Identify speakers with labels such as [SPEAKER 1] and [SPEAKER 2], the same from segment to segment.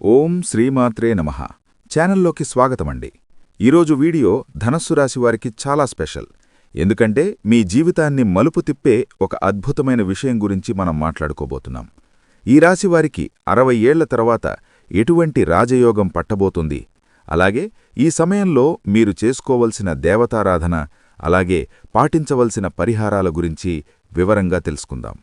[SPEAKER 1] ఓం శ్రీమాత్రే నమః ఛానల్లోకి స్వాగతమండి. ఈరోజు వీడియో ధనస్సు రాశి వారికి చాలా స్పెషల్. ఎందుకంటే మీ జీవితాన్ని మలుపు తిప్పే ఒక అద్భుతమైన విషయం గురించి మనం మాట్లాడుకోబోతున్నాం. ఈ రాశి వారికి 60 ఏళ్ల తర్వాత ఎటువంటి రాజయోగం పట్టబోతుంది, అలాగే ఈ సమయంలో మీరు చేసుకోవలసిన దేవతారాధన, అలాగే పాటించవలసిన పరిహారాల గురించి వివరంగా తెలుసుకుందాం.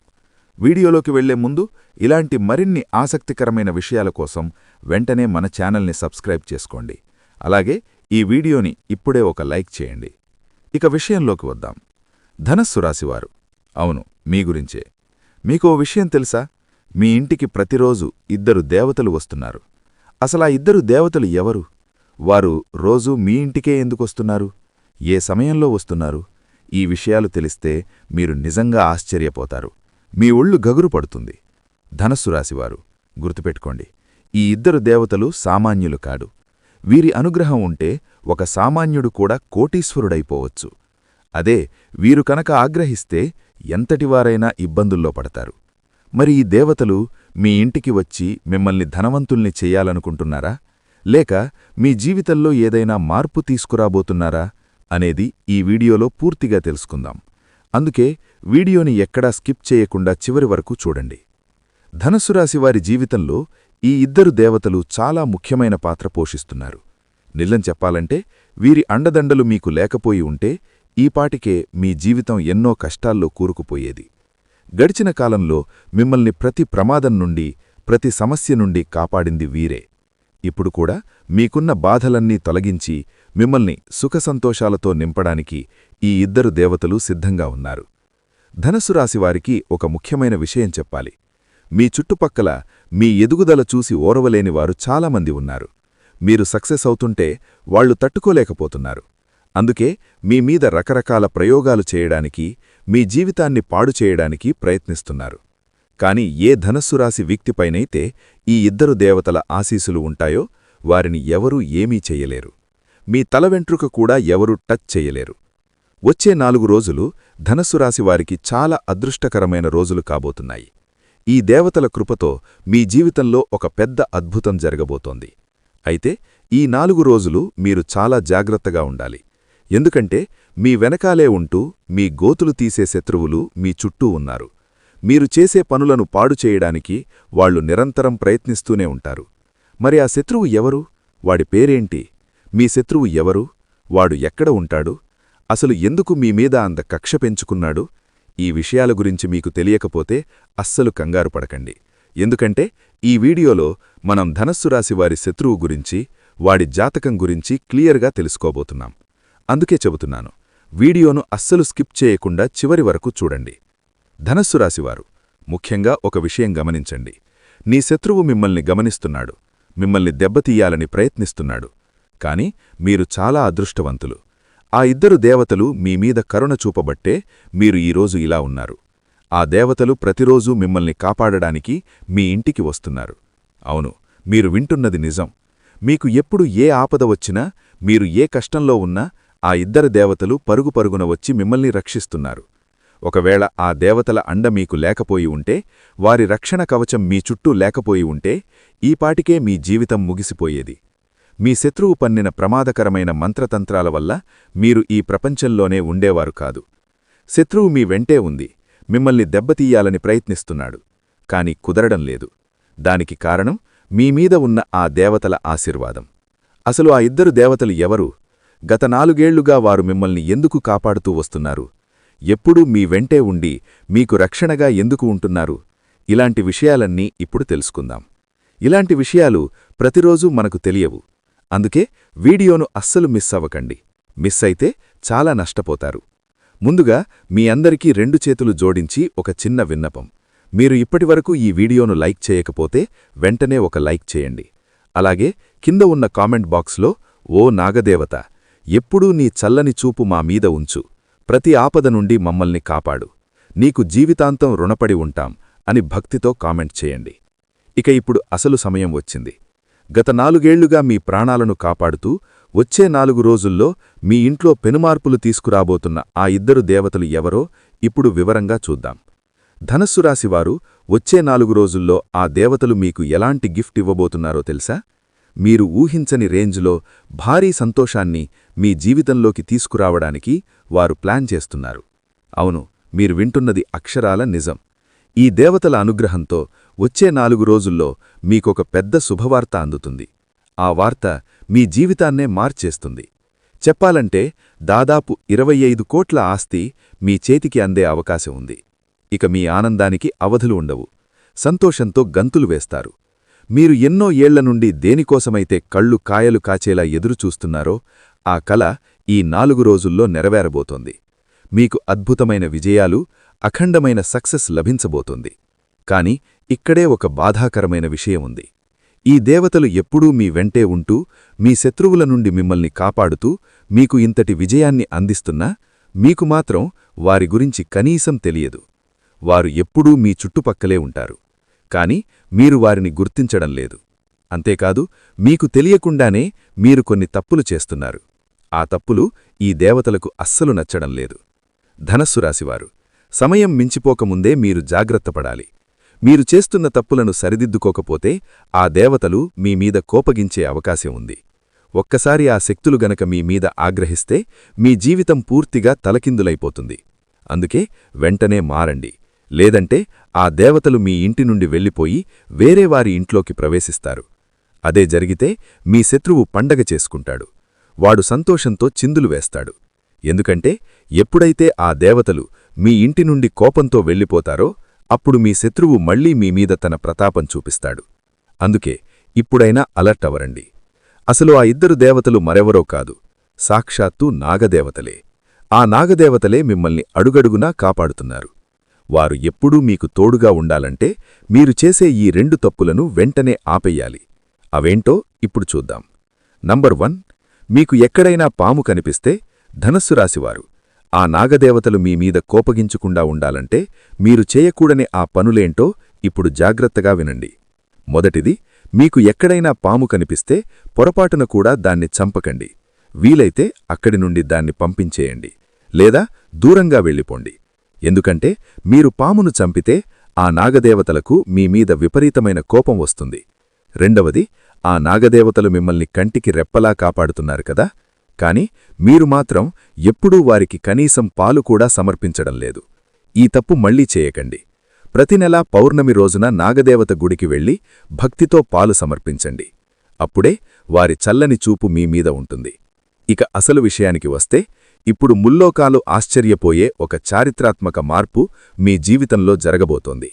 [SPEAKER 1] వీడియోలోకి వెళ్లే ముందు ఇలాంటి మరిన్ని ఆసక్తికరమైన విషయాల కోసం వెంటనే మన ఛానల్ని సబ్స్క్రైబ్ చేసుకోండి. అలాగే ఈ వీడియోని ఇప్పుడే ఒక లైక్ చేయండి. ఇక విషయంలోకి వద్దాం. ధనస్సు రాశివారు, అవును, మీ గురించే. మీకో విషయం తెలుసా? మీ ఇంటికి ప్రతిరోజు 2 దేవతలు వస్తున్నారు. అసలా 2 దేవతలు ఎవరు? వారు రోజూ మీ ఇంటికే ఎందుకొస్తున్నారు? ఏ సమయంలో వస్తున్నారు? ఈ విషయాలు తెలిస్తే మీరు నిజంగా ఆశ్చర్యపోతారు. మీ ఒళ్ళు గగురు పడుతుంది. ధనస్సు రాశివారు, గుర్తుపెట్టుకోండి, ఈ 2 దేవతలు సామాన్యులు కాడు. వీరి అనుగ్రహం ఉంటే ఒక సామాన్యుడు కూడా కోటీశ్వరుడైపోవచ్చు. అదే వీరు కనుక ఆగ్రహిస్తే ఎంతటివారైనా ఇబ్బందుల్లో పడతారు. మరి ఈ దేవతలు మీ ఇంటికి వచ్చి మిమ్మల్ని ధనవంతుల్ని చెయ్యాలనుకుంటున్నారా, లేక మీ జీవితంలో ఏదైనా మార్పు తీసుకురాబోతున్నారా అనేది ఈ వీడియోలో పూర్తిగా తెలుసుకుందాం. అందుకే వీడియోని ఎక్కడా స్కిప్ చేయకుండా చివరి వరకు చూడండి. ధనస్సు రాశి వారి జీవితంలో ఈ 2 దేవతలు చాలా ముఖ్యమైన పాత్ర పోషిస్తున్నారు. నిజం చెప్పాలంటే వీరి అండదండలు మీకు లేకపోయి ఉంటే ఈపాటికే మీ జీవితం ఎన్నో కష్టాల్లో కూరుకుపోయేది. గడిచిన కాలంలో మిమ్మల్ని ప్రతి ప్రమాదం నుండి, ప్రతి సమస్య నుండి కాపాడింది వీరే. ఇప్పుడు కూడా మీకున్న బాధలన్నీ తొలగించి మిమ్మల్ని సుఖసంతోషాలతో నింపడానికి ఈ 2 దేవతలు సిద్ధంగా ఉన్నారు. ధనస్సు రాశివారికి ఒక ముఖ్యమైన విషయం చెప్పాలి. మీ చుట్టుపక్కల మీ ఎదుగుదల చూసి ఓర్వలేనివారు చాలామంది ఉన్నారు. మీరు సక్సెస్ అవుతుంటే వాళ్లు తట్టుకోలేకపోతున్నారు. అందుకే మీ మీద రకరకాల ప్రయోగాలు చేయడానికి, మీ జీవితాన్ని పాడు చేయడానికి ప్రయత్నిస్తున్నారు. కాని ఏ ధనస్సు రాశి వ్యక్తిపైనైతే ఈ 2 దేవతల ఆశీసులు ఉంటాయో వారిని ఎవరూ ఏమీ చెయ్యలేరు. మీ తల వెంట్రుక కూడా ఎవరూ టచ్ చెయ్యలేరు. వచ్చే 4 రోజులు ధనస్సు రాశివారికి చాలా అదృష్టకరమైన రోజులు కాబోతున్నాయి. ఈ దేవతల కృపతో మీ జీవితంలో ఒక పెద్ద అద్భుతం జరగబోతోంది. అయితే ఈ 4 రోజులు మీరు చాలా జాగ్రత్తగా ఉండాలి. ఎందుకంటే మీ వెనకాలే ఉంటూ మీ గోతులు తీసే శత్రువులు మీ చుట్టూ ఉన్నారు. మీరు చేసే పనులను పాడు చేయడానికి వాళ్లు నిరంతరం ప్రయత్నిస్తూనే ఉంటారు. మరి ఆ శత్రువు ఎవరు? వాడి పేరేంటి? మీ శత్రువు ఎవరు? వాడు ఎక్కడ ఉంటాడు? అసలు ఎందుకు మీ మీద అంత కక్ష పెంచుకున్నాడు? ఈ విషయాల గురించి మీకు తెలియకపోతే అస్సలు కంగారు పడకండి. ఎందుకంటే ఈ వీడియోలో మనం ధనస్సు రాశివారి శత్రువు గురించి, వాడి జాతకం గురించి క్లియర్గా తెలుసుకోబోతున్నాం. అందుకే చెబుతున్నాను, వీడియోను అస్సలు స్కిప్ చేయకుండా చివరి వరకు చూడండి. ధనస్సు రాశివారు, ముఖ్యంగా ఒక విషయం గమనించండి. నీ శత్రువు మిమ్మల్ని గమనిస్తున్నాడు, మిమ్మల్ని దెబ్బతీయాలని ప్రయత్నిస్తున్నాడు. కాని మీరు చాలా అదృష్టవంతులు. ఆ 2 దేవతలు మీ మీద కరుణ చూపబట్టే మీరు ఈరోజు ఇలా ఉన్నారు. ఆ దేవతలు ప్రతిరోజూ మిమ్మల్ని కాపాడడానికి మీ ఇంటికి వస్తున్నారు. అవును, మీరు వింటున్నది నిజం. మీకు ఎప్పుడు ఏ ఆపద వచ్చినా, మీరు ఏ కష్టంలో ఉన్నా ఆ 2 దేవతలు పరుగు పరుగున వచ్చి మిమ్మల్ని రక్షిస్తున్నారు. ఒకవేళ ఆ దేవతల అండ మీకు లేకపోయి ఉంటే, వారి రక్షణ కవచం మీ చుట్టూ లేకపోయి ఉంటే ఈపాటికే మీ జీవితం ముగిసిపోయేది. మీ శత్రువు పన్నిన ప్రమాదకరమైన మంత్రతంత్రాల వల్ల మీరు ఈ ప్రపంచంలోనే ఉండేవారు కాదు. శత్రువు మీ వెంటే ఉంది, మిమ్మల్ని దెబ్బతీయాలని ప్రయత్నిస్తున్నాడు. కాని కుదరడం లేదు. దానికి కారణం మీ మీద ఉన్న ఆ దేవతల ఆశీర్వాదం. అసలు ఆ 2 దేవతలు ఎవరు? గత 4 ఏళ్లుగా వారు మిమ్మల్ని ఎందుకు కాపాడుతూ వస్తున్నారు? ఎప్పుడూ మీ వెంటే ఉండి మీకు రక్షణగా ఎందుకు ఉంటున్నారు? ఇలాంటి విషయాలన్నీ ఇప్పుడు తెలుసుకుందాం. ఇలాంటి విషయాలు ప్రతిరోజూ మనకు తెలియవు. అందుకే వీడియోను అస్సలు మిస్ అవ్వకండి. మిస్ అయితే చాలా నష్టపోతారు. ముందుగా మీ అందరికీ 2 చేతులు జోడించి ఒక చిన్న విన్నపం. మీరు ఇప్పటివరకు ఈ వీడియోను లైక్ చేయకపోతే వెంటనే ఒక లైక్ చేయండి. అలాగే కింద ఉన్న కామెంట్ బాక్స్లో ఓ నాగదేవత, ఎప్పుడూ నీ చల్లని చూపు మా మీద ఉంచు, ప్రతి ఆపద నుండి మమ్మల్ని కాపాడు, నీకు జీవితాంతం రుణపడి ఉంటాం అని భక్తితో కామెంట్ చేయండి. ఇక ఇప్పుడు అసలు సమయం వచ్చింది. గత 4 ఏళ్లుగా మీ ప్రాణాలను కాపాడుతూ వచ్చే 4 రోజుల్లో మీ ఇంట్లో పెనుమార్పులు తీసుకురాబోతున్న ఆ 2 దేవతలు ఎవరో ఇప్పుడు వివరంగా చూద్దాం. ధనస్సు రాశివారు వచ్చే 4 రోజుల్లో ఆ దేవతలు మీకు ఎలాంటి గిఫ్ట్ ఇవ్వబోతున్నారో తెలుసా? మీరు ఊహించని రేంజ్లో భారీ సంతోషాన్ని మీ జీవితంలోకి తీసుకురావడానికి వారు ప్లాన్ చేస్తున్నారు. అవును, మీరు వింటున్నది అక్షరాల నిజం. ఈ దేవతల అనుగ్రహంతో వచ్చే 4 రోజుల్లో మీకొక పెద్ద శుభవార్త అందుతుంది. ఆ వార్త మీ జీవితాన్నే మార్చేస్తుంది. చెప్పాలంటే దాదాపు 25 కోట్ల ఆస్తి మీ చేతికి అందే అవకాశం ఉంది. ఇక మీ ఆనందానికి అవధులు ఉండవు. సంతోషంతో గంతులు వేస్తారు. మీరు ఎన్నో ఏళ్ల నుండి దేనికోసమైతే కళ్ళు కాయలు కాచేలా ఎదురుచూస్తున్నారో ఆ కల ఈ 4 రోజుల్లో నెరవేరబోతోంది. మీకు అద్భుతమైన విజయాలు, అఖండమైన సక్సెస్ లభించబోతోంది. కాని ఇక్కడే ఒక బాధాకరమైన విషయం ఉంది. ఈ దేవతలు ఎప్పుడూ మీ వెంటే ఉంటూ మీ శత్రువుల నుండి మిమ్మల్ని కాపాడుతూ మీకు ఇంతటి విజయాన్ని అందిస్తున్నా మీకు మాత్రం వారి గురించి కనీసం తెలియదు. వారు ఎప్పుడూ మీ చుట్టుపక్కలే ఉంటారు. కాని మీరు వారిని గుర్తించడం లేదు. అంతేకాదు, మీకు తెలియకుండానే మీరు కొన్ని తప్పులు చేస్తున్నారు. ఆ తప్పులు ఈ దేవతలకు అస్సలు నచ్చడం లేదు. ధనస్సు రాశివారు, సమయం మించిపోకముందే మీరు జాగ్రత్తపడాలి. మీరు చేస్తున్న తప్పులను సరిదిద్దుకోకపోతే ఆ దేవతలు మీ మీద కోపగించే అవకాశం ఉంది. ఒక్కసారి ఆ శక్తులు గనక మీ మీద ఆగ్రహిస్తే మీ జీవితం పూర్తిగా తలకిందులైపోతుంది. అందుకే వెంటనే మారండి. లేదంటే ఆ దేవతలు మీ ఇంటి నుండి వెళ్ళిపోయి వేరే వారి ఇంట్లోకి ప్రవేశిస్తారు. అదే జరిగితే మీ శత్రువు పండగ చేసుకుంటాడు. వాడు సంతోషంతో చిందులు వేస్తాడు. ఎందుకంటే ఎప్పుడైతే ఆ దేవతలు మీ ఇంటి నుండి కోపంతో వెళ్ళిపోతారో అప్పుడు మీ శత్రువు మళ్లీ మీ మీద తన ప్రతాపం చూపిస్తాడు. అందుకే ఇప్పుడైనా అలర్ట్ అవరండి. అసలు ఆ 2 దేవతలు మరెవరో కాదు, సాక్షాత్తు నాగదేవతలే. ఆ నాగదేవతలే మిమ్మల్ని అడుగడుగునా కాపాడుతున్నారు. వారు ఎప్పుడూ మీకు తోడుగా ఉండాలంటే మీరు చేసే ఈ 2 తప్పులను వెంటనే ఆపెయ్యాలి. అవేంటో ఇప్పుడు చూద్దాం. నంబర్ 1, మీకు ఎక్కడైనా పాము కనిపిస్తే ధనస్సు రాశివారు, ఆ నాగదేవతలు మీ మీద కోపగించకుండా ఉండాలంటే మీరు చేయకూడని ఆ పనులేంటో ఇప్పుడు జాగ్రత్తగా వినండి. మొదటిది, మీకు ఎక్కడైనా పాము కనిపిస్తే పొరపాటున కూడా దాన్ని చంపకండి. వీలైతే అక్కడి నుండి దాన్ని పంపించేయండి, లేదా దూరంగా వెళ్ళిపోండి. ఎందుకంటే మీరు పామును చంపితే ఆ నాగదేవతలకు మీ మీద విపరీతమైన కోపం వస్తుంది. రెండవది, ఆ నాగదేవతలు మిమ్మల్ని కంటికి రెప్పలా కాపాడుతున్నారు కదా, కాని మీరు మాత్రం ఎప్పుడూ వారికి కనీసం పాలు కూడా సమర్పించడం లేదు. ఈ తప్పు మళ్లీ చేయకండి. ప్రతి నెలా పౌర్ణమి రోజున నాగదేవత గుడికి వెళ్లి భక్తితో పాలు సమర్పించండి. అప్పుడే వారి చల్లని చూపు మీ మీద ఉంటుంది. ఇక అసలు విషయానికి వస్తే, ఇప్పుడు ముల్లోకాలు ఆశ్చర్యపోయే ఒక చారిత్రాత్మక మార్పు మీ జీవితంలో జరగబోతోంది.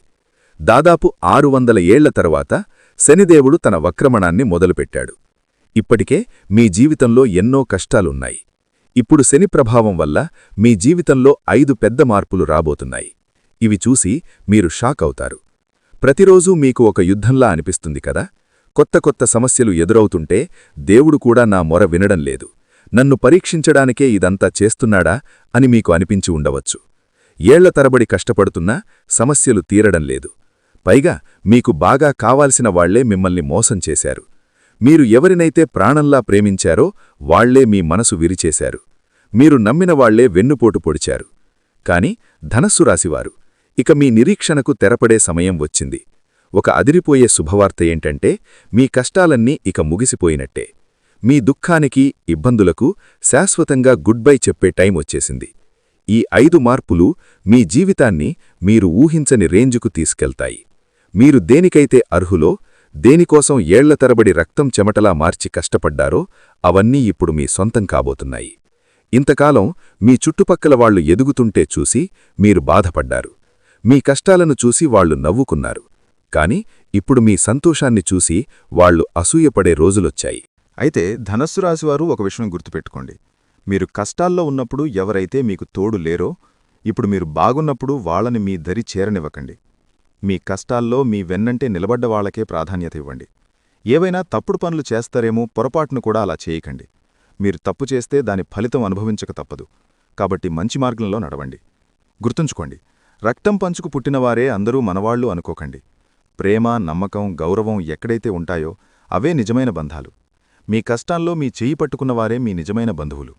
[SPEAKER 1] దాదాపు 600 ఏళ్ల తరువాత శనిదేవుడు తన వక్రమణాన్ని మొదలుపెట్టాడు. ఇప్పటికే మీ జీవితంలో ఎన్నో కష్టాలున్నాయి. ఇప్పుడు శని ప్రభావం వల్ల మీ జీవితంలో 5 పెద్ద మార్పులు రాబోతున్నాయి. ఇవి చూసి మీరు షాక్ అవుతారు. ప్రతిరోజూ మీకు ఒక యుద్ధంలా అనిపిస్తుంది కదా. కొత్త కొత్త సమస్యలు ఎదురవుతుంటే దేవుడు కూడా నా మొర వినడం లేదు, నన్ను పరీక్షించడానికే ఇదంతా చేస్తున్నాడా అని మీకు అనిపించి ఉండవచ్చు. ఏళ్ల తరబడి కష్టపడుతున్నా సమస్యలు తీరడం లేదు. పైగా మీకు బాగా కావాల్సిన వాళ్లే మిమ్మల్ని మోసం చేశారు. మీరు ఎవరినైతే ప్రాణంలా ప్రేమించారో వాళ్లే మీ మనసు విరిచేశారు. మీరు నమ్మిన వాళ్లే వెన్నుపోటు పొడిచారు. కాని ధనస్సు రాశివారు, ఇక మీ నిరీక్షణకు తెరపడే సమయం వచ్చింది. ఒక అదిరిపోయే శుభవార్త ఏంటంటే, మీ కష్టాలన్నీ ఇక ముగిసిపోయినట్టే. మీ దుఃఖానికి, ఇబ్బందులకు శాశ్వతంగా గుడ్ బై చెప్పే టైం వచ్చేసింది. ఈ 5 మార్పులు మీ జీవితాన్ని మీరు ఊహించని రేంజుకు తీసుకెళ్తాయి. మీరు దేనికైతే అర్హులో, దేనికోసం ఏళ్ల తరబడి రక్తం చెమటలా మార్చి కష్టపడ్డారో అవన్నీ ఇప్పుడు మీ సొంతం కాబోతున్నాయి. ఇంతకాలం మీ చుట్టుపక్కల వాళ్లు ఎదుగుతుంటే చూసి మీరు బాధపడ్డారు. మీ కష్టాలను చూసి వాళ్లు నవ్వుకున్నారు. కాని ఇప్పుడు మీ సంతోషాన్ని చూసి వాళ్లు అసూయపడే రోజులొచ్చాయి.
[SPEAKER 2] అయితే ధనస్సు రాశివారు ఒక విషయం గుర్తుపెట్టుకోండి. మీరు కష్టాల్లో ఉన్నప్పుడు ఎవరైతే మీకు తోడు లేరో, ఇప్పుడు మీరు బాగున్నప్పుడు వాళ్లని మీ దరి చేరనివ్వకండి. మీ కష్టాల్లో మీ వెన్నంటే నిలబడ్డ వాళ్లకే ప్రాధాన్యత ఇవ్వండి. ఏవైనా తప్పుడు పనులు చేస్తారేమో పొరపాటును కూడా అలా చేయకండి. మీరు తప్పు చేస్తే దాని ఫలితం అనుభవించక తప్పదు. కాబట్టి మంచి మార్గంలో నడవండి. గుర్తుంచుకోండి, రక్తం పంచుకు పుట్టినవారే అందరూ మనవాళ్లు అనుకోకండి. ప్రేమ, నమ్మకం, గౌరవం ఎక్కడైతే ఉంటాయో అవే నిజమైన బంధాలు. మీ కష్టాల్లో మీ చెయ్యి పట్టుకున్నవారే మీ నిజమైన బంధువులు.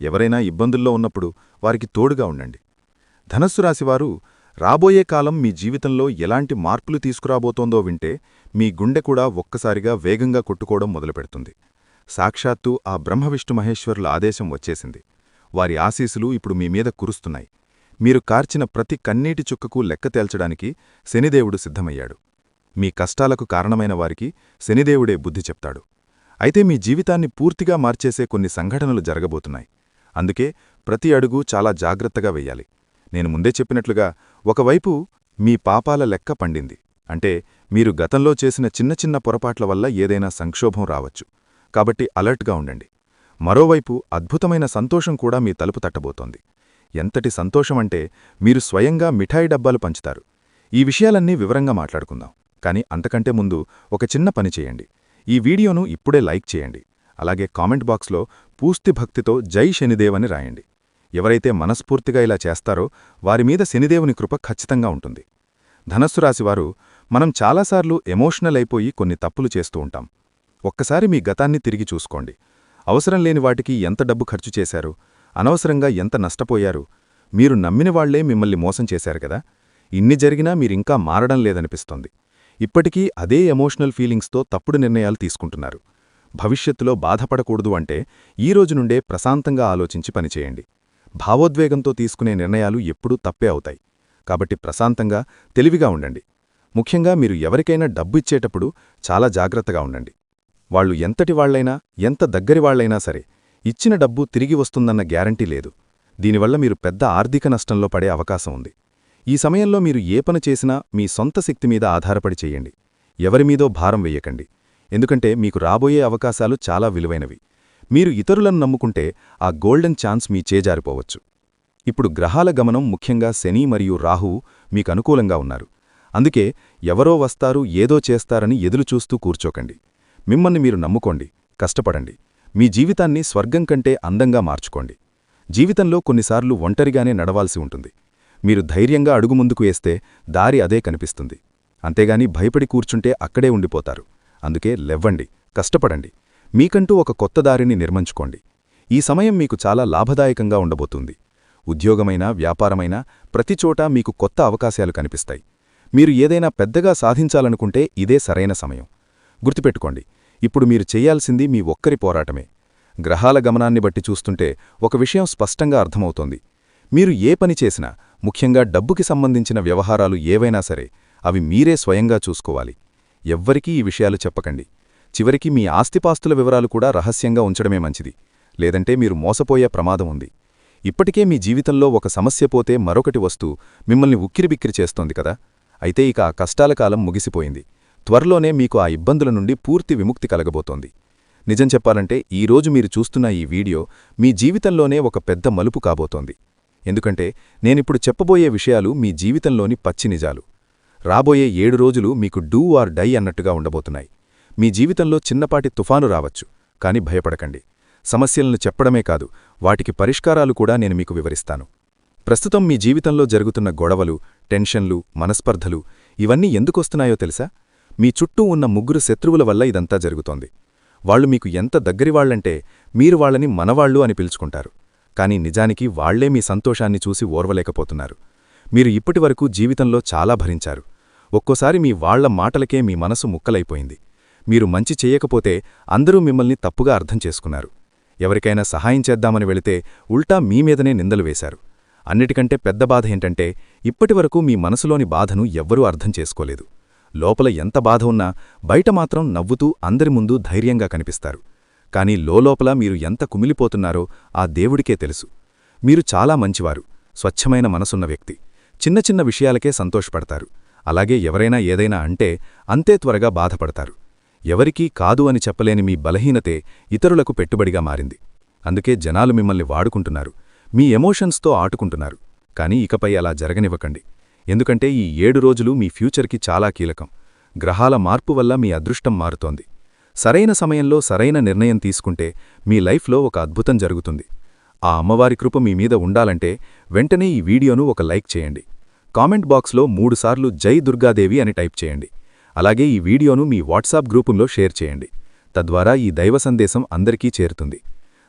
[SPEAKER 2] ఎవరైనా ఇబ్బందుల్లో ఉన్నప్పుడు వారికి తోడుగా ఉండండి. ధనస్సు రాశివారు, రాబోయే కాలం మీ జీవితంలో ఎలాంటి మార్పులు తీసుకురాబోతోందో వింటే మీ గుండె కూడా ఒక్కసారిగా వేగంగా కొట్టుకోవడం మొదలుపెడుతుంది. సాక్షాత్తు ఆ బ్రహ్మవిష్ణు మహేశ్వరుల ఆదేశం వచ్చేసింది. వారి ఆశీసులు ఇప్పుడు మీ మీద కురుస్తున్నాయి. మీరు కార్చిన ప్రతి కన్నీటి చుక్కకు లెక్క తేల్చడానికి శనిదేవుడు సిద్ధమయ్యాడు. మీ కష్టాలకు కారణమైన వారికి శనిదేవుడే బుద్ధి చెప్తాడు. అయితే మీ జీవితాన్ని పూర్తిగా మార్చేసే కొన్ని సంఘటనలు జరగబోతున్నాయి. అందుకే ప్రతి అడుగు చాలా జాగ్రత్తగా వెయ్యాలి. నేను ముందే చెప్పినట్లుగా ఒకవైపు మీ పాపాల లెక్క పండింది. అంటే మీరు గతంలో చేసిన చిన్న చిన్న పొరపాట్ల వల్ల ఏదైనా సంక్షోభం రావచ్చు. కాబట్టి అలర్ట్గా ఉండండి. మరోవైపు అద్భుతమైన సంతోషం కూడా మీ తలుపు తట్టబోతోంది. ఎంతటి సంతోషమంటే మీరు స్వయంగా మిఠాయి డబ్బాలు పంచుతారు. ఈ విషయాలన్నీ వివరంగా మాట్లాడుకుందాం. కానీ అంతకంటే ముందు ఒక చిన్న పని చేయండి. ఈ వీడియోను ఇప్పుడే లైక్ చేయండి. అలాగే కామెంట్ బాక్స్లో పూర్తి భక్తితో జై శనిదేవ్ అని రాయండి. ఎవరైతే మనస్ఫూర్తిగా ఇలా చేస్తారో వారిమీద శనిదేవుని కృప ఖచ్చితంగా ఉంటుంది. ధనస్సు రాశివారు, మనం చాలాసార్లు ఎమోషనల్ అయిపోయి కొన్ని తప్పులు చేస్తూ ఉంటాం. ఒక్కసారి మీ గతాన్ని తిరిగి చూసుకోండి. అవసరం లేని వాటికి ఎంత డబ్బు ఖర్చు చేశారు, అనవసరంగా ఎంత నష్టపోయారు. మీరు నమ్మిన వాళ్లే మిమ్మల్ని మోసం చేశారు కదా. ఇన్ని జరిగినా మీరింకా మారడం లేదనిపిస్తోంది. ఇప్పటికీ అదే ఎమోషనల్ ఫీలింగ్స్తో తప్పుడు నిర్ణయాలు తీసుకుంటున్నారు. భవిష్యత్తులో బాధపడకూడదు అంటే ఈ రోజు నుండే ప్రశాంతంగా ఆలోచించి పనిచేయండి. భావోద్వేగంతో తీసుకునే నిర్ణయాలు ఎప్పుడూ తప్పే అవుతాయి. కాబట్టి ప్రశాంతంగా, తెలివిగా ఉండండి. ముఖ్యంగా మీరు ఎవరికైనా డబ్బు ఇచ్చేటప్పుడు చాలా జాగ్రత్తగా ఉండండి. వాళ్లు ఎంతటి వాళ్లైనా, ఎంత దగ్గరివాళ్లైనా సరే, ఇచ్చిన డబ్బు తిరిగి వస్తుందన్న గ్యారంటీ లేదు. దీనివల్ల మీరు పెద్ద ఆర్థిక నష్టంలో పడే అవకాశం ఉంది. ఈ సమయంలో మీరు ఏ పని చేసినా మీ సొంత శక్తి మీద ఆధారపడి చెయ్యండి. ఎవరిమీదో భారం వెయ్యకండి. ఎందుకంటే మీకు రాబోయే అవకాశాలు చాలా విలువైనవి. మీరు ఇతరులను నమ్ముకుంటే ఆ గోల్డెన్ ఛాన్స్ మీ చేజారిపోవచ్చు. ఇప్పుడు గ్రహాల గమనం, ముఖ్యంగా శని మరియు రాహువు మీకు అనుకూలంగా ఉన్నారు. అందుకే ఎవరో వస్తారు, ఏదో చేస్తారని ఎదురుచూస్తూ కూర్చోకండి. మిమ్మల్ని మీరు నమ్ముకోండి, కష్టపడండి. మీ జీవితాన్ని స్వర్గం కంటే అందంగా మార్చుకోండి. జీవితంలో కొన్నిసార్లు ఒంటరిగానే నడవాల్సి ఉంటుంది. మీరు ధైర్యంగా అడుగు ముందుకు వేస్తే దారి అదే కనిపిస్తుంది. అంతేగాని భయపడి కూర్చుంటే అక్కడే ఉండిపోతారు. అందుకే లెవ్వండి, కష్టపడండి. మీకంటూ ఒక కొత్త దారిని నిర్మించుకోండి. ఈ సమయం మీకు చాలా లాభదాయకంగా ఉండబోతుంది. ఉద్యోగమైనా, వ్యాపారమైనా ప్రతిచోటా మీకు కొత్త అవకాశాలు కనిపిస్తాయి. మీరు ఏదైనా పెద్దగా సాధించాలనుకుంటే ఇదే సరైన సమయం. గుర్తుపెట్టుకోండి, ఇప్పుడు మీరు చెయ్యాల్సింది మీ ఒక్కరి పోరాటమే. గ్రహాల గమనాన్ని బట్టి చూస్తుంటే ఒక విషయం స్పష్టంగా అర్థమవుతోంది. మీరు ఏ పని చేసినా, ముఖ్యంగా డబ్బుకి సంబంధించిన వ్యవహారాలు ఏవైనా సరే, అవి మీరే స్వయంగా చూసుకోవాలి. ఎవ్వరికీ ఈ విషయాలు చెప్పకండి. చివరికి మీ ఆస్తిపాస్తుల వివరాలు కూడా రహస్యంగా ఉంచడమే మంచిది. లేదంటే మీరు మోసపోయే ప్రమాదం ఉంది. ఇప్పటికే మీ జీవితంలో ఒక సమస్య పోతే మరొకటి వస్తూ మిమ్మల్ని ఉక్కిరిబిక్కిరి చేస్తోంది కదా. అయితే ఇక ఆ కష్టాల కాలం ముగిసిపోయింది. త్వరలోనే మీకు ఆ ఇబ్బందుల నుండి పూర్తి విముక్తి కలగబోతోంది. నిజం చెప్పాలంటే ఈరోజు మీరు చూస్తున్న ఈ వీడియో మీ జీవితంలోనే ఒక పెద్ద మలుపు కాబోతోంది. ఎందుకంటే నేనిప్పుడు చెప్పబోయే విషయాలు మీ జీవితంలోని పచ్చి నిజాలు. రాబోయే 7 రోజులు మీకు డూ ఆర్ డై అన్నట్టుగా ఉండబోతున్నాయి. మీ జీవితంలో చిన్నపాటి తుఫాను రావచ్చు, కాని భయపడకండి. సమస్యలను చెప్పడమే కాదు, వాటికి పరిష్కారాలు కూడా నేను మీకు వివరిస్తాను. ప్రస్తుతం మీ జీవితంలో జరుగుతున్న గొడవలు, టెన్షన్లు, మనస్పర్ధలు ఇవన్నీ ఎందుకొస్తున్నాయో తెలుసా? మీ చుట్టూ ఉన్న 3 శత్రువుల వల్ల ఇదంతా జరుగుతోంది. వాళ్లు మీకు ఎంత దగ్గరివాళ్లంటే మీరు వాళ్లని మనవాళ్లు అని పిలుచుకుంటారు. కానీ నిజానికి వాళ్లే మీ సంతోషాన్ని చూసి ఓర్వలేకపోతున్నారు. మీరు ఇప్పటివరకు జీవితంలో చాలా భరించారు. ఒక్కోసారి మీ వాళ్ల మాటలకే మీ మనసు ముక్కలైపోయింది. మీరు మంచి చెయ్యకపోతే అందరూ మిమ్మల్ని తప్పుగా అర్థం చేసుకున్నారు. ఎవరికైనా సహాయం చేద్దామని వెళితే ఉల్టా మీ మీదనే నిందలు వేశారు. అన్నిటికంటే పెద్ద బాధ ఏంటంటే ఇప్పటివరకు మీ మనసులోని బాధను ఎవ్వరూ అర్థం చేసుకోలేదు. లోపల ఎంత బాధ ఉన్నా బయట మాత్రం నవ్వుతూ అందరి ముందు ధైర్యంగా కనిపిస్తారు. కానీ లోలోపల మీరు ఎంత కుమిలిపోతున్నారో ఆ దేవుడికే తెలుసు. మీరు చాలా మంచివారు, స్వచ్ఛమైన మనసున్న వ్యక్తి. చిన్న చిన్న విషయాలకే సంతోషపడతారు. అలాగే ఎవరైనా ఏదైనా అంటే అంతే త్వరగా బాధపడతారు. ఎవరికీ కాదు అని చెప్పలేని మీ బలహీనతే ఇతరులకు పెట్టుబడిగా మారింది. అందుకే జనాలు మిమ్మల్ని వాడుకుంటున్నారు, మీ ఎమోషన్స్తో ఆటుకుంటున్నారు. కానీ ఇకపై అలా జరగనివ్వకండి. ఎందుకంటే ఈ 7 రోజులు మీ ఫ్యూచర్కి చాలా కీలకం. గ్రహాల మార్పు వల్ల మీ అదృష్టం మారుతోంది. సరైన సమయంలో సరైన నిర్ణయం తీసుకుంటే మీ లైఫ్లో ఒక అద్భుతం జరుగుతుంది. ఆ అమ్మవారి కృప మీ మీద ఉండాలంటే వెంటనే ఈ వీడియోను ఒక లైక్ చేయండి. కామెంట్ బాక్స్లో 3 సార్లు జై దుర్గాదేవి అని టైప్ చేయండి. అలాగే ఈ వీడియోను మీ వాట్సాప్ గ్రూపుల్లో షేర్ చేయండి. తద్వారా ఈ దైవ సందేశం అందరికీ చేరుతుంది.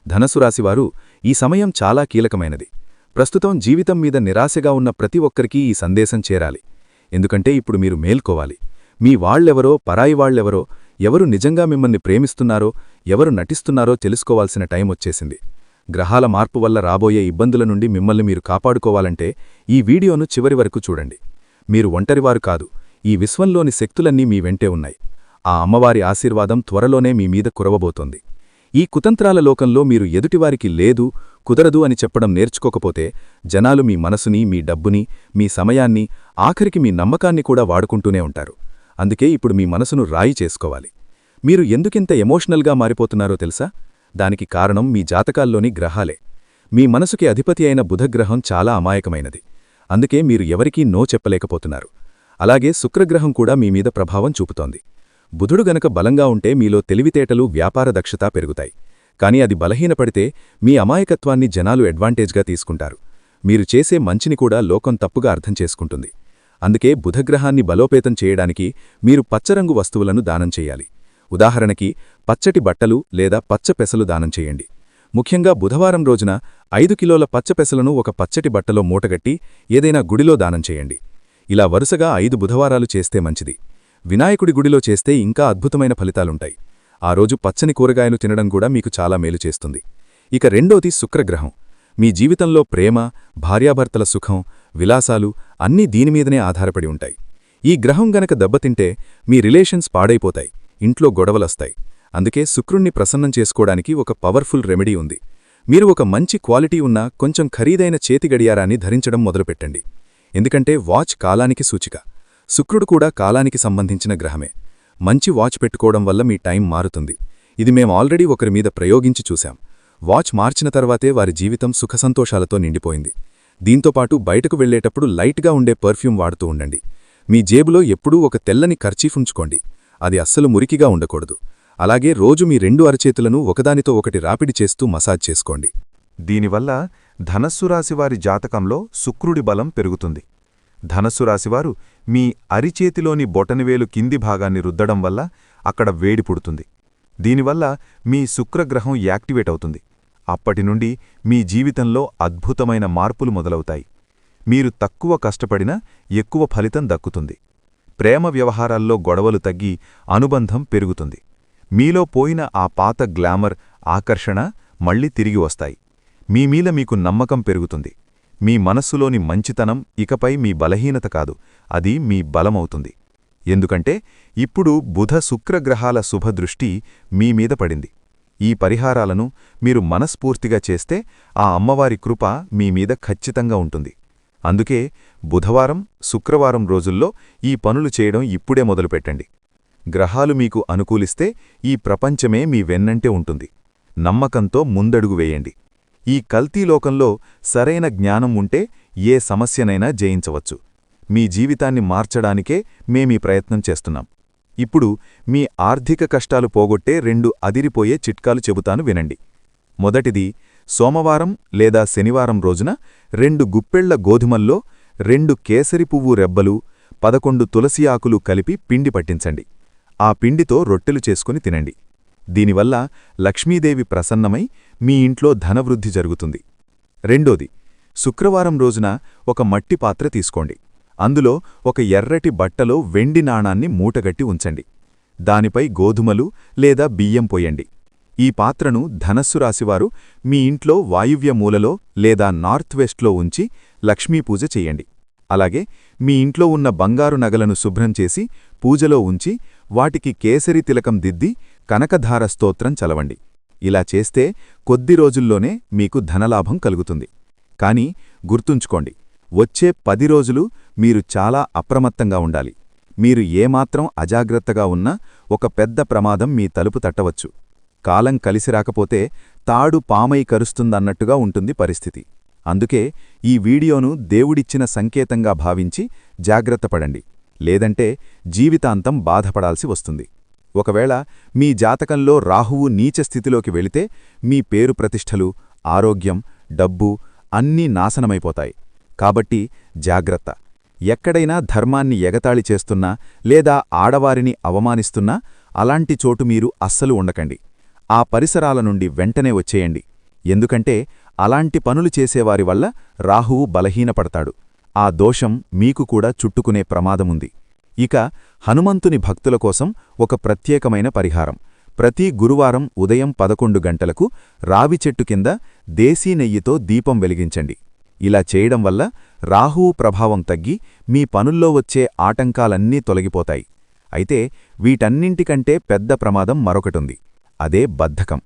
[SPEAKER 2] ధనస్సు రాశివారు, ఈ సమయం చాలా కీలకమైనది.
[SPEAKER 3] ప్రస్తుతం జీవితం మీద నిరాశగా ఉన్న ప్రతి ఒక్కరికీ ఈ సందేశం చేరాలి. ఎందుకంటే ఇప్పుడు మీరు మేల్కోవాలి. మీ వాళ్ళెవరో పరాయి వాళ్ళెవరో, ఎవరు నిజంగా మిమ్మల్ని ప్రేమిస్తున్నారో, ఎవరు నటిస్తున్నారో తెలుసుకోవాల్సిన టైం వచ్చేసింది. గ్రహాల మార్పు వల్ల రాబోయే ఇబ్బందుల నుండి మిమ్మల్ని మీరు కాపాడుకోవాలంటే ఈ వీడియోను చివరి వరకు చూడండి. మీరు ఒంటరివారు కాదు. ఈ విశ్వంలోని శక్తులన్నీ మీ వెంటే ఉన్నాయి. ఆ అమ్మవారి ఆశీర్వాదం త్వరలోనే మీ మీద కురవబోతోంది. ఈ కుతంత్రాల లోకంలో మీరు ఎదుటివారికి లేదు, కుదరదు అని చెప్పడం నేర్చుకోకపోతే జనాలు మీ మనసుని, మీ డబ్బుని, మీ సమయాన్ని, ఆఖరికి మీ నమ్మకాన్ని కూడా వాడుకుంటూనే ఉంటారు. అందుకే ఇప్పుడు మీ మనసును రాయి చేసుకోవాలి. మీరు ఎందుకింత ఎమోషనల్గా మారిపోతున్నారో తెలుసా? దానికి కారణం మీ జాతకాల్లోని గ్రహాలే. మీ మనసుకి అధిపతి అయిన బుధగ్రహం చాలా అమాయకమైనది. అందుకే మీరు ఎవరికీ నో చెప్పలేకపోతున్నారు. అలాగే శుక్రగ్రహం కూడా మీ మీద ప్రభావం చూపుతోంది. బుధుడు గనక బలంగా ఉంటే మీలో తెలివితేటలు, వ్యాపార దక్షత పెరుగుతాయి. కానీ అది బలహీనపడితే మీ అమాయకత్వాన్ని జనాలు అడ్వాంటేజ్గా తీసుకుంటారు. మీరు చేసే మంచిని కూడా లోకం తప్పుగా అర్థం చేసుకుంటుంది. అందుకే బుధగ్రహాన్ని బలోపేతం చేయడానికి మీరు పచ్చరంగు వస్తువులను దానం చెయ్యాలి. ఉదాహరణకి పచ్చటి బట్టలు లేదా పచ్చ పెసలు దానం చేయండి. ముఖ్యంగా బుధవారం రోజున 5 కిలోల పచ్చ పెసలను ఒక పచ్చటి బట్టలో మూటగట్టి ఏదైనా గుడిలో దానం చేయండి. ఇలా వరుసగా 5 బుధవారాలు చేస్తే మంచిది. వినాయకుడి గుడిలో చేస్తే ఇంకా అద్భుతమైన ఫలితాలుంటాయి. ఆ రోజు పచ్చని కూరగాయలు తినడం కూడా మీకు చాలా మేలు చేస్తుంది. ఇక రెండోది శుక్రగ్రహం. మీ జీవితంలో ప్రేమ, భార్యాభర్తల సుఖం, విలాసాలు అన్నీ దీనిమీదనే ఆధారపడి ఉంటాయి. ఈ గ్రహం గనక దెబ్బతింటే మీ రిలేషన్స్ పాడైపోతాయి, ఇంట్లో గొడవలొస్తాయి. అందుకే శుక్రుణ్ణి ప్రసన్నం చేసుకోవడానికి ఒక పవర్ఫుల్ రెమెడీ ఉంది. మీరు ఒక మంచి క్వాలిటీ ఉన్న కొంచెం ఖరీదైన చేతి గడియారాన్ని ధరించడం మొదలుపెట్టండి. ఎందుకంటే వాచ్ కాలానికి సూచిక. శుక్రుడు కూడా కాలానికి సంబంధించిన గ్రహమే. మంచి వాచ్ పెట్టుకోవడం వల్ల మీ టైం మారుతుంది. ఇది మేం ఆల్రెడీ ఒకరి మీద ప్రయోగించి చూశాం. వాచ్ మార్చిన తర్వాతే వారి జీవితం సుఖసంతోషాలతో నిండిపోయింది. దీంతోపాటు బయటకు వెళ్లేటప్పుడు లైట్గా ఉండే పర్ఫ్యూమ్ వాడుతూ ఉండండి. మీ జేబులో ఎప్పుడూ ఒక తెల్లని కర్చీఫ్ ఉంచుకోండి. అది అస్సలు మురికిగా ఉండకూడదు. అలాగే రోజు మీ 2 అరచేతులను ఒకదానితో ఒకటి రాపిడి చేస్తూ మసాజ్ చేసుకోండి.
[SPEAKER 2] దీనివల్ల ధనస్సు రాశివారి జాతకంలో శుక్రుడి బలం పెరుగుతుంది. ధనస్సు రాశివారు మీ అరిచేతిలోని బొటనవేలు కింది భాగాన్ని రుద్దడం వల్ల అక్కడ వేడి పుడుతుంది. దీనివల్ల మీ శుక్రగ్రహం యాక్టివేట్ అవుతుంది. అప్పటినుండి మీ జీవితంలో అద్భుతమైన మార్పులు మొదలవుతాయి. మీరు తక్కువ కష్టపడినా ఎక్కువ ఫలితం దక్కుతుంది. ప్రేమ వ్యవహారాల్లో గొడవలు తగ్గి అనుబంధం పెరుగుతుంది. మీలో పోయిన ఆ పాత గ్లామర్, ఆకర్షణ మళ్లీ తిరిగి వస్తాయి. మీమీద మీకు నమ్మకం పెరుగుతుంది. మీ మనస్సులోని మంచితనం ఇకపై మీ బలహీనత కాదు, అది మీ బలమవుతుంది. ఎందుకంటే ఇప్పుడు బుధ శుక్రగ్రహాల శుభదృష్టి మీమీద పడింది. ఈ పరిహారాలను మీరు మనస్ఫూర్తిగా చేస్తే ఆ అమ్మవారి కృప మీమీద ఖచ్చితంగా ఉంటుంది. అందుకే బుధవారం, శుక్రవారం రోజుల్లో ఈ పనులు చేయడం ఇప్పుడే మొదలుపెట్టండి. గ్రహాలు మీకు అనుకూలిస్తే ఈ ప్రపంచమే మీ వెన్నంటే ఉంటుంది. నమ్మకంతో ముందడుగు వేయండి. ఈ కల్తీలోకంలో సరైన జ్ఞానం ఉంటే ఏ సమస్యనైనా జయించవచ్చు. మీ జీవితాన్ని మార్చడానికే మేమీ ప్రయత్నం చేస్తున్నాం. ఇప్పుడు మీ ఆర్థిక కష్టాలు పోగొట్టే 2 అదిరిపోయే చిట్కాలు చెబుతాను వినండి. మొదటిది, సోమవారం లేదా శనివారం రోజున 2 గుప్పెళ్ల గోధుమల్లో 2 కేసరి పువ్వు రెబ్బలు, 11 తులసి ఆకులు కలిపి పిండి పట్టించండి. ఆ పిండితో రొట్టెలు చేసుకుని తినండి. దీనివల్ల లక్ష్మీదేవి ప్రసన్నమై మీ ఇంట్లో ధనవృద్ధి జరుగుతుంది. రెండోది, శుక్రవారం రోజున ఒక మట్టి పాత్ర తీసుకోండి. అందులో ఒక ఎర్రటి బట్టలో వెండి నాణాన్ని మూటగట్టి ఉంచండి. దానిపై గోధుమలు లేదా బియ్యం పోయండి. ఈ పాత్రను ధనస్సు రాశివారు మీ ఇంట్లో వాయువ్య మూలలో లేదా నార్త్ వెస్ట్లో ఉంచి లక్ష్మీపూజ చెయ్యండి. అలాగే మీ ఇంట్లో ఉన్న బంగారు నగలను శుభ్రం చేసి పూజలో ఉంచి వాటికి కేసరి తిలకం దిద్ది కనకధార స్తోత్రం చలవండి. ఇలా చేస్తే కొద్ది రోజుల్లోనే మీకు ధనలాభం కలుగుతుంది. కానీ గుర్తుంచుకోండి, వచ్చే 10 రోజులు మీరు చాలా అప్రమత్తంగా ఉండాలి. మీరు ఏమాత్రం అజాగ్రత్తగా ఉన్నా ఒక పెద్ద ప్రమాదం మీ తలుపు తట్టవచ్చు. కాలం కలిసి రాకపోతే తాడు పామై కరుస్తుందన్నట్టుగా ఉంటుంది పరిస్థితి. అందుకే ఈ వీడియోను దేవుడిచ్చిన సంకేతంగా భావించి జాగ్రత్తపడండి. లేదంటే జీవితాంతం బాధపడాల్సి వస్తుంది. ఒకవేళ మీ జాతకంలో రాహువు నీచస్థితిలోకి వెళితే మీ పేరు ప్రతిష్టలు, ఆరోగ్యం, డబ్బు అన్నీ నాశనమైపోతాయి. కాబట్టి జాగ్రత్త. ఎక్కడైనా ధర్మాన్ని ఎగతాళి చేస్తున్నా లేదా ఆడవారిని అవమానిస్తున్నా అలాంటి చోటు మీరు అస్సలు ఉండకండి. ఆ పరిసరాల నుండి వెంటనే వచ్చేయండి.
[SPEAKER 3] ఎందుకంటే అలాంటి పనులు చేసేవారి వల్ల రాహువు బలహీనపడతాడు. ఆ దోషం మీకు కూడా చుట్టుకునే ప్రమాదముంది. ఇక హనుమంతుని భక్తుల కోసం ఒక ప్రత్యేకమైన పరిహారం. ప్రతి గురువారం ఉదయం 11 గంటలకు రావి చెట్టు కింద దేశీ నెయ్యితో దీపం వెలిగించండి. ఇలా చేయడం వల్ల రాహువు ప్రభావం తగ్గి మీ పనుల్లో వచ్చే ఆటంకాలన్నీ తొలగిపోతాయి. అయితే వీటన్నింటికంటే పెద్ద ప్రమాదం మరొకటుంది. అదే బద్ధకం.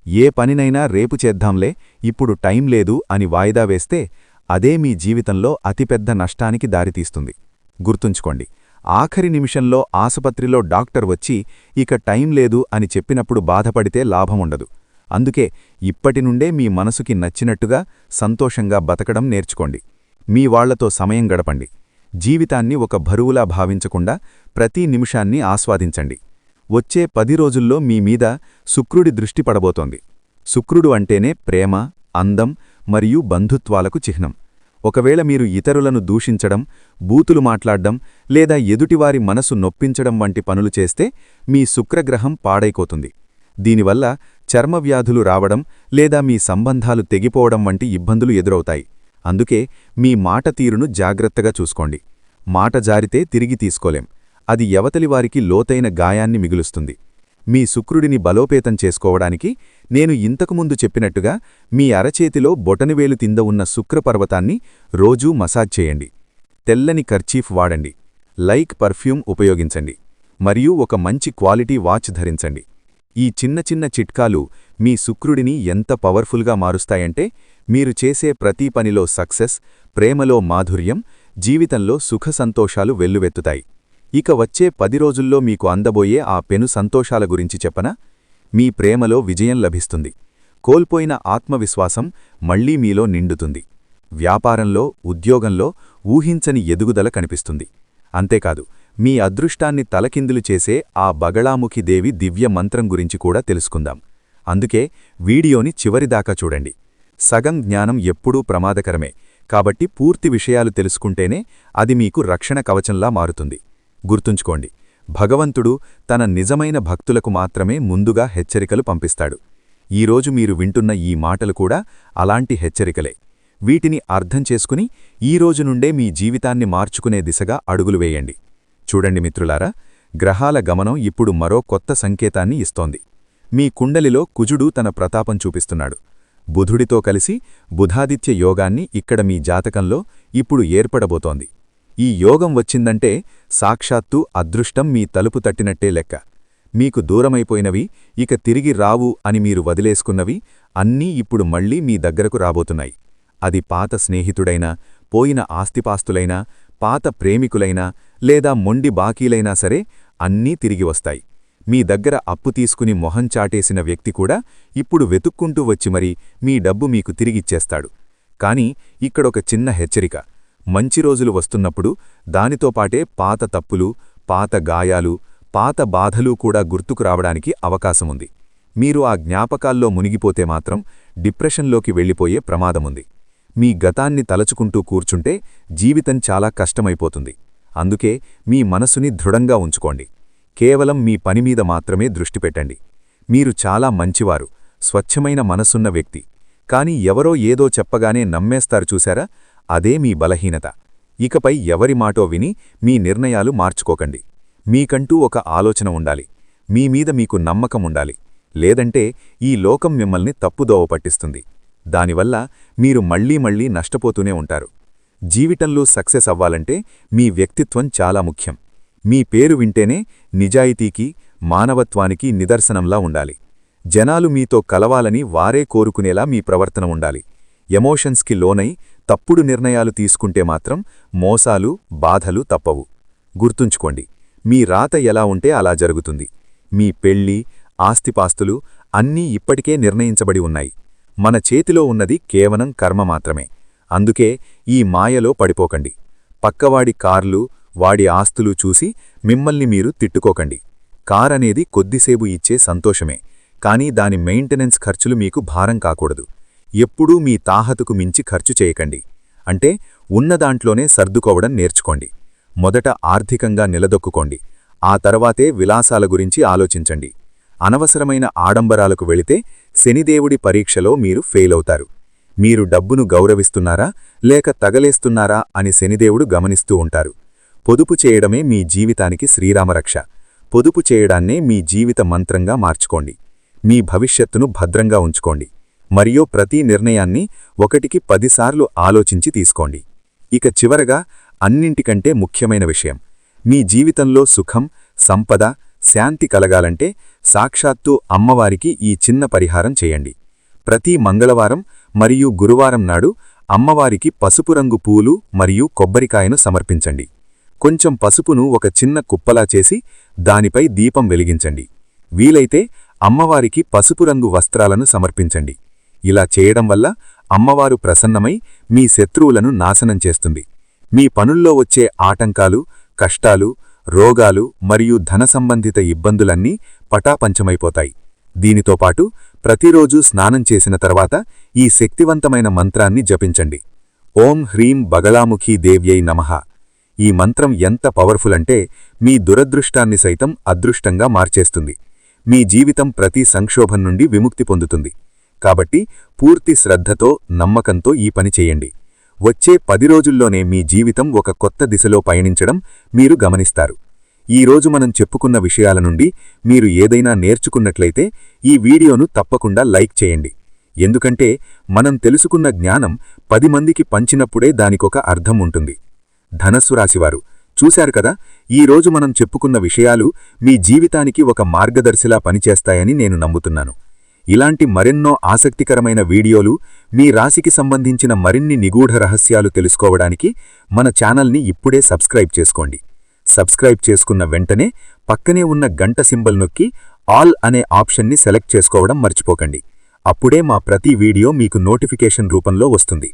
[SPEAKER 3] ఏ పనినైనా రేపు చేద్దాంలే, ఇప్పుడు టైం లేదు అని వాయిదా వేస్తే అదే మీ జీవితంలో అతిపెద్ద నష్టానికి దారితీస్తుంది. గుర్తుంచుకోండి, ఆఖరి నిమిషంలో ఆసుపత్రిలో డాక్టర్ వచ్చి ఇక టైం లేదు అని చెప్పినప్పుడు బాధపడితే లాభముండదు. అందుకే ఇప్పటినుండే మీ మనసుకి నచ్చినట్టుగా సంతోషంగా బతకడం నేర్చుకోండి. మీ వాళ్లతో సమయం గడపండి. జీవితాన్ని ఒక బరువులా భావించకుండా ప్రతి నిమిషాన్ని ఆస్వాదించండి. వచ్చే 10 రోజుల్లో మీ మీద శుక్రుడి దృష్టి పడబోతోంది. శుక్రుడు అంటేనే ప్రేమ, అందం మరియు బంధుత్వాలకు చిహ్నం. ఒకవేళ మీరు ఇతరులను దూషించడం, బూతులు మాట్లాడ్డం లేదా ఎదుటివారి మనసు నొప్పించడం వంటి పనులు చేస్తే మీ శుక్రగ్రహం పాడైపోతుంది. దీనివల్ల చర్మవ్యాధులు రావడం లేదా మీ సంబంధాలు తెగిపోవడం వంటి ఇబ్బందులు ఎదురవుతాయి. అందుకే మీ మాట తీరును జాగ్రత్తగా చూసుకోండి. మాట జారితే తిరిగి తీసుకోలేం. అది యవతలివారికి లోతైన గాయాన్ని మిగులుస్తుంది. మీ శుక్రుడిని బలోపేతం చేసుకోవడానికి నేను ఇంతకుముందు చెప్పినట్టుగా మీ అరచేతిలో బొటనవేలు తింద ఉన్న శుక్రపర్వతాన్ని రోజూ మసాజ్ చేయండి. తెల్లని కర్చీఫ్ వాడండి. లైక్ పర్ఫ్యూమ్ ఉపయోగించండి. మరియు ఒక మంచి క్వాలిటీ వాచ్ ధరించండి. ఈ చిన్న చిన్న చిట్కాలు మీ శుక్రుడిని ఎంత పవర్ఫుల్గా మారుస్తాయంటే మీరు చేసే ప్రతి పనిలో సక్సెస్, ప్రేమలో మాధుర్యం, జీవితంలో సుఖ సంతోషాలు వెల్లువెత్తుతాయి. ఇక వచ్చే 10 రోజుల్లో మీకు అందబోయే ఆ పెను సంతోషాల గురించి చెప్పనా? మీ ప్రేమలో విజయం లభిస్తుంది. కోల్పోయిన ఆత్మవిశ్వాసం మళ్లీ మీలో నిండుతుంది. వ్యాపారంలో, ఉద్యోగంలో ఊహించని ఎదుగుదల కనిపిస్తుంది. అంతేకాదు, మీ అదృష్టాన్ని తలకిందులు చేసే ఆ బగళాముఖి దేవి దివ్య మంత్రం గురించి కూడా తెలుసుకుందాం. అందుకే వీడియోని చివరిదాకా చూడండి. సగం జ్ఞానం ఎప్పుడూ ప్రమాదకరమే, కాబట్టి పూర్తి విషయాలు తెలుసుకుంటేనే అది మీకు రక్షణ కవచంలా మారుతుంది. గుర్తుంచుకోండి, భగవంతుడు తన నిజమైన భక్తులకు మాత్రమే ముందుగా హెచ్చరికలు పంపిస్తాడు. ఈరోజు మీరు వింటున్న ఈ మాటలు కూడా అలాంటి హెచ్చరికలే. వీటిని అర్థం చేసుకుని ఈరోజు నుండే మీ జీవితాన్ని మార్చుకునే దిశగా అడుగులు వేయండి. చూడండి మిత్రులారా, గ్రహాల గమనం ఇప్పుడు మరో కొత్త సంకేతాన్ని ఇస్తోంది. మీ కుండలిలో కుజుడు తన ప్రతాపం చూపిస్తున్నాడు. బుధుడితో కలిసి బుధాదిత్య యోగాన్ని ఇక్కడ మీ జాతకంలో ఇప్పుడు ఏర్పడబోతోంది. ఈ యోగం వచ్చిందంటే సాక్షాత్తు అదృష్టం మీ తలుపు తట్టినట్టే లెక్క. మీకు దూరమైపోయినవి, ఇక తిరిగి రావు అని మీరు వదిలేసుకున్నవి అన్నీ ఇప్పుడు మళ్లీ మీ దగ్గరకు రాబోతున్నాయి. అది పాత స్నేహితుడైనా, పోయిన ఆస్తిపాస్తులైనా, పాత ప్రేమికులైనా లేదా మొండి బాకీలైనా సరే అన్నీ తిరిగి వస్తాయి. మీ దగ్గర అప్పు తీసుకుని మొహం చాటేసిన వ్యక్తి కూడా ఇప్పుడు వెతుక్కుంటూ వచ్చి మరీ మీ డబ్బు మీకు తిరిగిచ్చేస్తాడు. కాని ఇక్కడొక చిన్న హెచ్చరిక. మంచి రోజులు వస్తున్నప్పుడు దానితో పాటే పాత తప్పులు, పాత గాయాలు, పాత బాధలు కూడా గుర్తుకు రావడానికి అవకాశముంది. మీరు ఆ జ్ఞాపకాల్లో మునిగిపోతే మాత్రం డిప్రెషన్లోకి వెళ్ళిపోయే ప్రమాదముంది. మీ గతాన్ని తలచుకుంటూ కూర్చుంటే జీవితం చాలా కష్టమైపోతుంది. అందుకే మీ మనసుని దృఢంగా ఉంచుకోండి. కేవలం మీ పనిమీద మాత్రమే దృష్టి పెట్టండి. మీరు చాలా మంచివారు, స్వచ్ఛమైన మనసున్న వ్యక్తి. కాని ఎవరో ఏదో చెప్పగానే నమ్మేస్తారు చూశారా, అదే మీ బలహీనత. ఇకపై ఎవరి మాటో విని మీ నిర్ణయాలు మార్చుకోకండి. మీకంటూ ఒక ఆలోచన ఉండాలి. మీమీద మీకు నమ్మకముండాలి. లేదంటే ఈ లోకం మిమ్మల్ని తప్పుదోవ పట్టిస్తుంది. దానివల్ల మీరు మళ్లీ మళ్లీ నష్టపోతూనే ఉంటారు. జీవితంలో సక్సెస్ అవ్వాలంటే మీ వ్యక్తిత్వం చాలా ముఖ్యం. మీ పేరు వింటేనే నిజాయితీకి, మానవత్వానికి నిదర్శనంలా ఉండాలి. జనాలు మీతో కలవాలని వారే కోరుకునేలా మీ ప్రవర్తన ఉండాలి. ఎమోషన్స్కి లోనై తప్పుడు నిర్ణయాలు తీసుకుంటే మాత్రం మోసాలు, బాధలు తప్పవు. గుర్తుంచుకోండి, మీ రాత ఎలా ఉంటే అలా జరుగుతుంది. మీ పెళ్లి, ఆస్తిపాస్తులు అన్నీ ఇప్పటికే నిర్ణయించబడి ఉన్నాయి. మన చేతిలో ఉన్నది కేవలం కర్మ మాత్రమే. అందుకే ఈ మాయలో పడిపోకండి. పక్కవాడి కార్లు, వాడి ఆస్తులు చూసి మిమ్మల్ని మీరు తిట్టుకోకండి. కారనేది కొద్దిసేపు ఇచ్చే సంతోషమే, కానీ దాని మెయింటెనెన్స్ ఖర్చులు మీకు భారం కాకూడదు. ఎప్పుడూ మీ తాహతుకు మించి ఖర్చు చేయకండి. అంటే ఉన్నదాంట్లోనే సర్దుకోవడం నేర్చుకోండి. మొదట ఆర్థికంగా నిలదొక్కుకోండి. ఆ తర్వాతే విలాసాల గురించి ఆలోచించండి. అనవసరమైన ఆడంబరాలకు వెళితే శనిదేవుడి పరీక్షలో మీరు ఫెయిలవుతారు. మీరు డబ్బును గౌరవిస్తున్నారా లేక తగలేస్తున్నారా అని శనిదేవుడు గమనిస్తూ ఉంటారు. పొదుపు చేయడమే మీ జీవితానికి శ్రీరామరక్ష. పొదుపు చేయడాన్నే మీ జీవిత మంత్రంగా మార్చుకోండి. మీ భవిష్యత్తును భద్రంగా ఉంచుకోండి. మరియు ప్రతి నిర్ణయాన్ని 1కి 10 సార్లు ఆలోచించి తీసుకోండి. ఇక చివరగా అన్నింటికంటే ముఖ్యమైన విషయం, మీ జీవితంలో సుఖం, సంపద, శాంతి కలగాలంటే సాక్షాత్తు అమ్మవారికి ఈ చిన్న పరిహారం చేయండి. ప్రతి మంగళవారం మరియు గురువారం నాడు అమ్మవారికి పసుపు రంగు పూలు మరియు కొబ్బరికాయను సమర్పించండి. కొంచెం పసుపును ఒక చిన్న కుప్పలా చేసి దానిపై దీపం వెలిగించండి. వీలైతే అమ్మవారికి పసుపు రంగు వస్త్రాలను సమర్పించండి. ఇలా చేయడం వల్ల అమ్మవారు ప్రసన్నమై మీ శత్రువులను నాశనం చేస్తుంది. మీ పనుల్లో వచ్చే ఆటంకాలు, కష్టాలు, రోగాలు మరియు ధన సంబంధిత ఇబ్బందులన్నీ పటాపంచమైపోతాయి. దీనితో పాటు ప్రతిరోజూ స్నానం చేసిన తర్వాత ఈ శక్తివంతమైన మంత్రాన్ని జపించండి. ఓం హ్రీం బగళాముఖీ దేవ్యై నమః. ఈ మంత్రం ఎంత పవర్ఫుల్ అంటే మీ దురదృష్టాన్ని సైతం అదృష్టంగా మార్చేస్తుంది. మీ జీవితం ప్రతి సంక్షోభం నుండి విముక్తి పొందుతుంది. కాబట్టి పూర్తి శ్రద్ధతో, నమ్మకంతో ఈ పని చేయండి. వచ్చే 10 రోజుల్లోనే మీ జీవితం ఒక కొత్త దిశలో పయనించడం మీరు గమనిస్తారు. ఈరోజు మనం చెప్పుకున్న విషయాల నుండి మీరు ఏదైనా నేర్చుకున్నట్లయితే ఈ వీడియోను తప్పకుండా లైక్ చేయండి. ఎందుకంటే మనం తెలుసుకున్న జ్ఞానం 10 మందికి పంచినప్పుడే దానికొక అర్థం ఉంటుంది. ధనస్సు రాశివారు చూశారు కదా, ఈరోజు మనం చెప్పుకున్న విషయాలు మీ జీవితానికి ఒక మార్గదర్శిలా పనిచేస్తాయని నేను నమ్ముతున్నాను. ఇలాంటి మరెన్నో ఆసక్తికరమైన వీడియోలు, మీ రాశికి సంబంధించిన మరిన్ని నిగూఢ రహస్యాలు తెలుసుకోవడానికి మన ఛానల్ని ఇప్పుడే సబ్స్క్రైబ్ చేసుకోండి. సబ్స్క్రైబ్ చేసుకున్న వెంటనే పక్కనే ఉన్న గంట సింబల్ నొక్కి ఆల్ అనే ఆప్షన్ని సెలెక్ట్ చేసుకోవడం మర్చిపోకండి. అప్పుడే మా ప్రతి వీడియో మీకు నోటిఫికేషన్ రూపంలో వస్తుంది.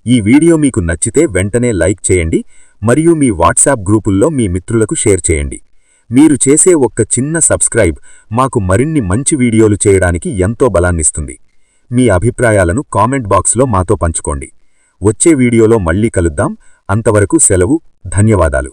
[SPEAKER 3] ఈ వీడియో మీకు నచ్చితే వెంటనే లైక్ చేయండి మరియు మీ వాట్సాప్ గ్రూపుల్లో మీ మిత్రులకు షేర్ చేయండి. మీరు చేసే ఒక్క చిన్న సబ్స్క్రైబ్ మాకు మరిన్ని మంచి వీడియోలు చేయడానికి ఎంతో బలాన్నిస్తుంది. మీ అభిప్రాయాలను కామెంట్ బాక్స్లో మాతో పంచుకోండి. వచ్చే వీడియోలో మళ్ళీ కలుద్దాం. అంతవరకు సెలవు. ధన్యవాదాలు.